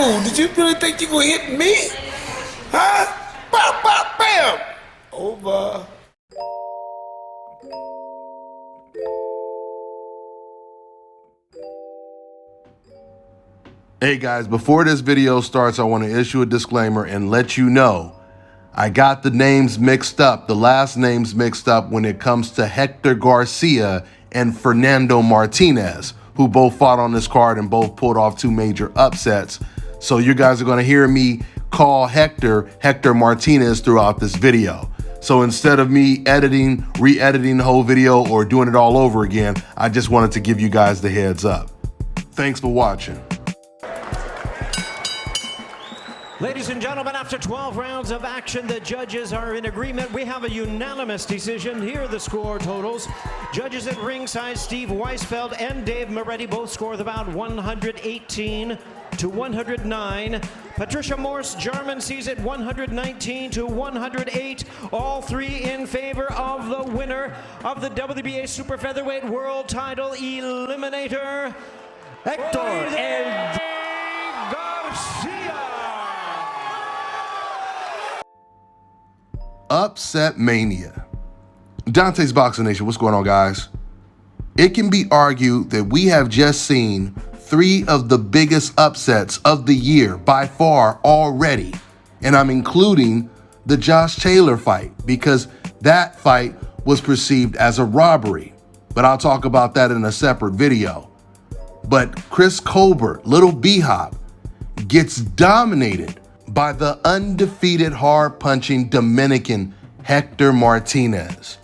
Whoa, did you really think you gonna hit me? Huh? Bam, bam, bam! Over. Hey guys, before this video starts, I want to issue a disclaimer and let you know I got the names mixed up, the last names mixed up when it comes to Hector Garcia and Fernando Martinez, who both fought on this card and both pulled off two major upsets. So you guys are going to hear me call Hector Martinez throughout this video. So instead of me re-editing the whole video or doing it all over again, I just wanted to give you guys the heads up. Thanks for watching. Ladies and gentlemen, after 12 rounds of action, the judges are in agreement. We have a unanimous decision. Here are the score totals. Judges at ringside, Steve Weisfeld and Dave Moretti both scored about 118 to 109. Patricia Morse, German, sees it 119 to 108. All three in favor of the winner of the WBA Super Featherweight World Title Eliminator, Hector and Garcia. Upset Mania. Dante's Boxing Nation, what's going on, guys? It can be argued that we have just seen three of the biggest upsets of the year by far already. And I'm including the Josh Taylor fight because that fight was perceived as a robbery. But I'll talk about that in a separate video. But Chris Colbert, Little B-Hop, gets dominated by the undefeated hard-punching Dominican Hector Martinez.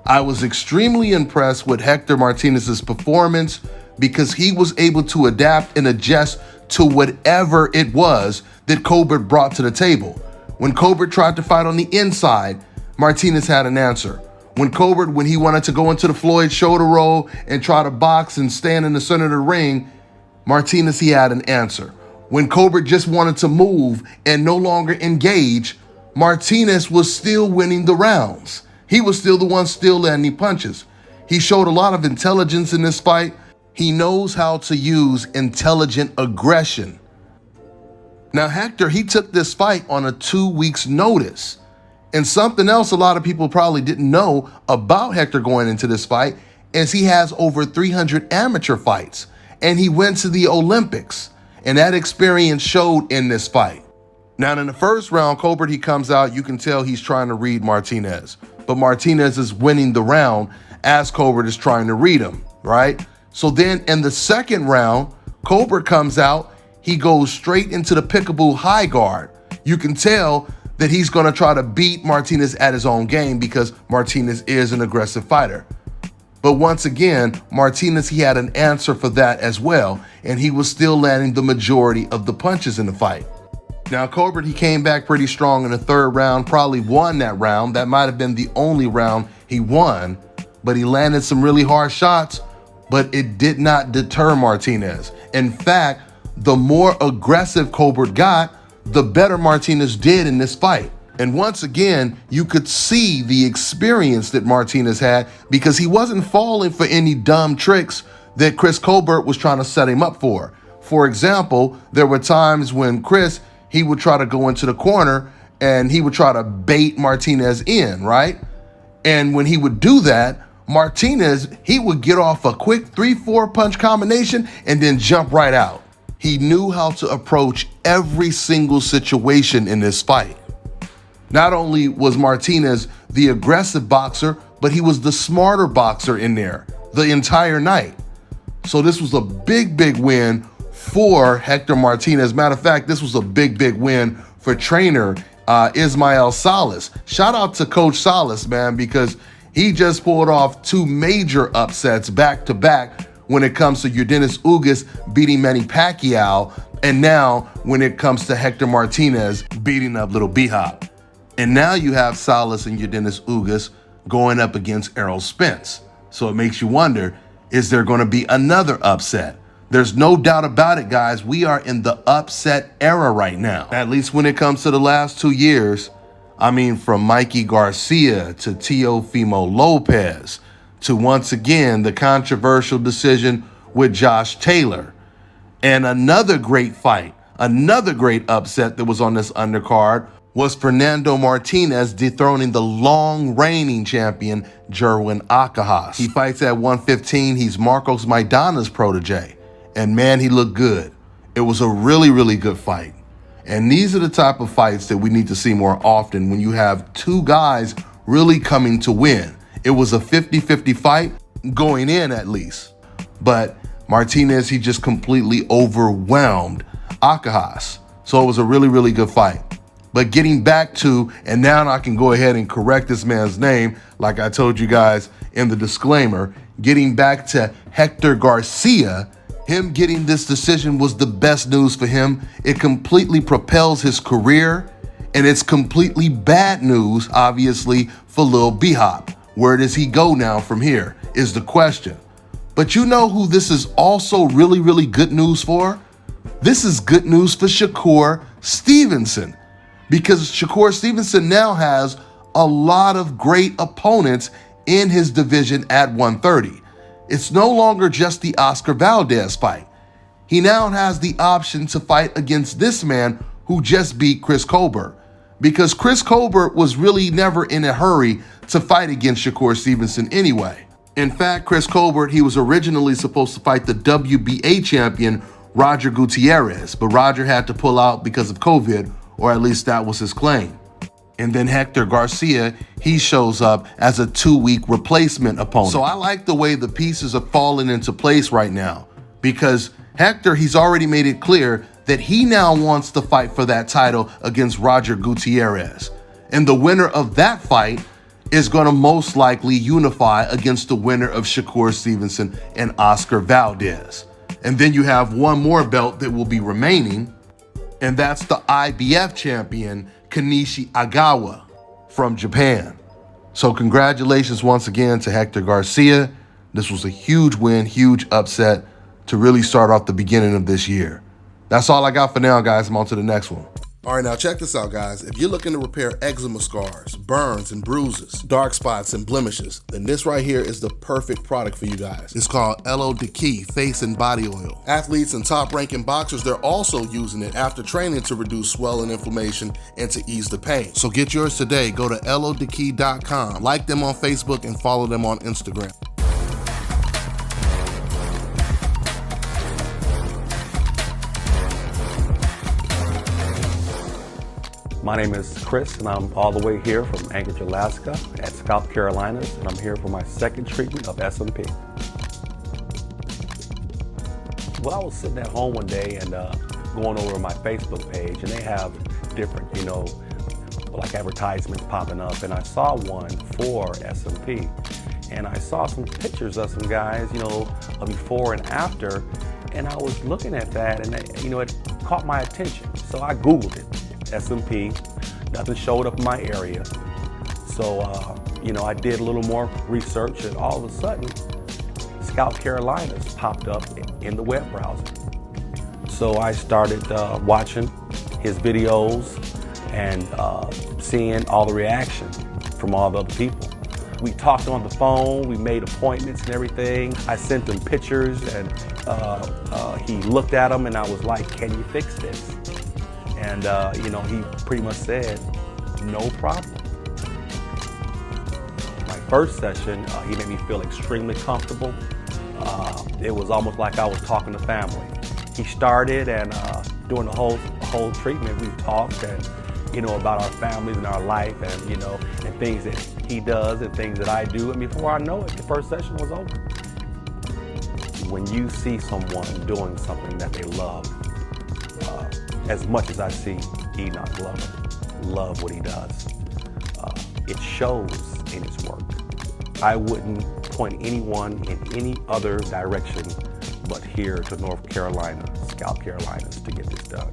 I was extremely impressed with Hector Martinez's performance because he was able to adapt and adjust to whatever it was that Colbert brought to the table. When Colbert tried to fight on the inside, Martinez had an answer. When he wanted to go into the Floyd shoulder roll and try to box and stand in the center of the ring, Martinez, he had an answer. When Colbert just wanted to move and no longer engage, Martinez was still winning the rounds. He was still the one still landing punches. He showed a lot of intelligence in this fight. He knows how to use intelligent aggression. Now, Hector, he took this fight on a 2 weeks notice. And something else a lot of people probably didn't know about Hector going into this fight is he has over 300 amateur fights and he went to the Olympics. And that experience showed in this fight. Now, in the first round, Colbert, he comes out. You can tell he's trying to read Martinez. But Martinez is winning the round as Colbert is trying to read him, right? So then in the second round, Colbert comes out. He goes straight into the pickaboo high guard. You can tell that he's going to try to beat Martinez at his own game because Martinez is an aggressive fighter. But once again, Martinez, he had an answer for that as well, and he was still landing the majority of the punches in the fight. Now, Colbert, he came back pretty strong in the third round, probably won that round. That might have been the only round he won, but he landed some really hard shots, but it did not deter Martinez. In fact, the more aggressive Colbert got, the better Martinez did in this fight. And once again, you could see the experience that Martinez had because he wasn't falling for any dumb tricks that Chris Colbert was trying to set him up for. For example, there were times when Chris, he would try to go into the corner and he would try to bait Martinez in, right? And when he would do that, Martinez, he would get off a quick 3-4 punch combination and then jump right out. He knew how to approach every single situation in this fight. Not only was Martinez the aggressive boxer, but he was the smarter boxer in there the entire night. So this was a big, big win for Hector Martinez. Matter of fact, this was a big, big win for trainer Ismael Salas. Shout out to Coach Salas, man, because he just pulled off two major upsets back to back when it comes to Yordenis Ugas beating Manny Pacquiao, and now when it comes to Hector Martinez beating up Little B-Hop. And now you have Salas and Yordenis Ugas going up against Errol Spence. So it makes you wonder, is there going to be another upset? There's no doubt about it, guys. We are in the upset era right now. At least when it comes to the last 2 years. I mean, from Mikey Garcia to Teofimo Lopez to, once again, the controversial decision with Josh Taylor. And another great fight, Another great upset that was on this undercard was Fernando Martinez dethroning the long reigning champion Jerwin Akajas. He fights at 115. He's Marcos Maidana's protege. And man, he looked good. It was a really, really good fight. And these are the type of fights that we need to see more often when you have two guys really coming to win. It was a 50-50 fight going in at least. But Martinez, he just completely overwhelmed Akajas. So it was a really, really good fight. But getting back to, and now I can go ahead and correct this man's name, like I told you guys in the disclaimer, getting back to Hector Garcia, him getting this decision was the best news for him. It completely propels his career, and it's completely bad news, obviously, for Lil B-Hop. Where does he go now from here is the question. But you know who this is also really, really good news for? This is good news for Shakur Stevenson, because Shakur Stevenson now has a lot of great opponents in his division at 130. It's no longer just the Oscar Valdez fight. He now has the option to fight against this man who just beat Chris Colbert, because Chris Colbert was really never in a hurry to fight against Shakur Stevenson anyway. In fact, Chris Colbert, he was originally supposed to fight the WBA champion Roger Gutierrez, but Roger had to pull out because of COVID, or at least that was his claim. And then Hector Garcia, he shows up as a 2-week replacement opponent. So I like the way the pieces are falling into place right now, because Hector, he's already made it clear that he now wants to fight for that title against Roger Gutierrez. And the winner of that fight is going to most likely unify against the winner of Shakur Stevenson and Oscar Valdez. And then you have one more belt that will be remaining, and that's the IBF champion, Kenichi Agawa from Japan. So congratulations once again to Hector Garcia. This was a huge win, huge upset to really start off the beginning of this year. That's all I got for now, guys. I'm on to the next one. All right, now check this out, guys. If you're looking to repair eczema scars, burns and bruises, dark spots and blemishes, then this right here is the perfect product for you guys. It's called Elo Diki Face and Body Oil. Athletes and top-ranking boxers, they're also using it after training to reduce swelling, inflammation, and to ease the pain. So get yours today. Go to elodiki.com, like them on Facebook, and follow them on Instagram. My name is Chris, and I'm all the way here from Anchorage, Alaska at Scalp Carolinas, and I'm here for my second treatment of SMP. Well, I was sitting at home one day and going over my Facebook page, and they have different, like advertisements popping up, and I saw one for SMP, and I saw some pictures of some guys, a before and after, and I was looking at that, and it caught my attention, so I Googled it. SMP, nothing showed up in my area. So, I did a little more research, and all of a sudden, Scalp Carolinas popped up in the web browser. So I started watching his videos and seeing all the reaction from all the other people. We talked on the phone, we made appointments and everything. I sent him pictures, and he looked at them, and I was like, can you fix this? And, he pretty much said, no problem. My first session, he made me feel extremely comfortable. It was almost like I was talking to family. He started, and during the whole treatment, we talked and, about our families and our life, and, and things that he does and things that I do. And before I know it, the first session was over. When you see someone doing something that they love, as much as I see Enoch Glover love what he does, it shows in his work. I wouldn't point anyone in any other direction but here to North Carolina, Scalp Carolinas, to get this done.